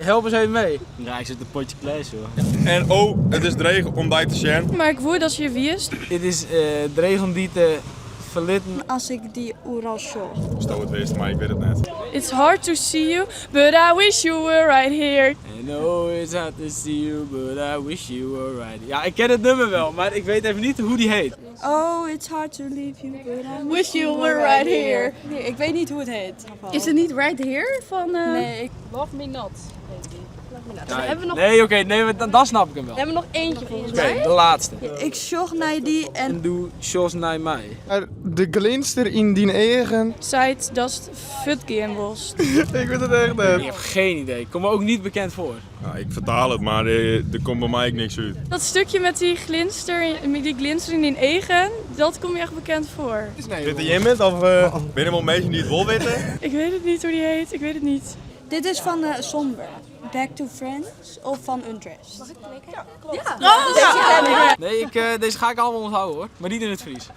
help eens even mee. Ja, ik zit een potje klees hoor. En oh, het is dreig om die te zien. Maar ik voel dat je wie is. Dit is de regel die te verlitten. Als ik die oeral show. Stel het wees, maar ik weet het net. It's hard to see you, but I wish you were right here. I know it's hard to see you, but I wish you were right. Ja, ik ken het nummer wel, maar ik weet even niet hoe die heet. Oh, it's hard to leave you, but I Wish you were right here. Nee, ik weet niet hoe het heet. Is het niet right here van... Nee, ik... Love me not. Ja, hebben we nog- nee, oké, nee, maar dan snap ik hem wel. We hebben nog eentje volgens Oké, mij. de laatste. Ik zocht naar die en... En doe Jos naar mij. De glinster in die eigen. Zijt dat het futgame was. Ik weet het echt Ik niet. heb geen idee. Komt me ook niet bekend voor. Nou, ik vertaal het, maar er komt bij mij niks uit. Dat stukje met die glinstering in Egen, dat komt je echt bekend voor. Zit er iemand of ben je helemaal mensen die het wel weten? Ik weet het niet hoe die heet, ik weet het niet. Dit is van Somber. Back to Friends of van Undressed. Ja! Nee, deze ga ik allemaal onthouden hoor. Maar niet in het Fries.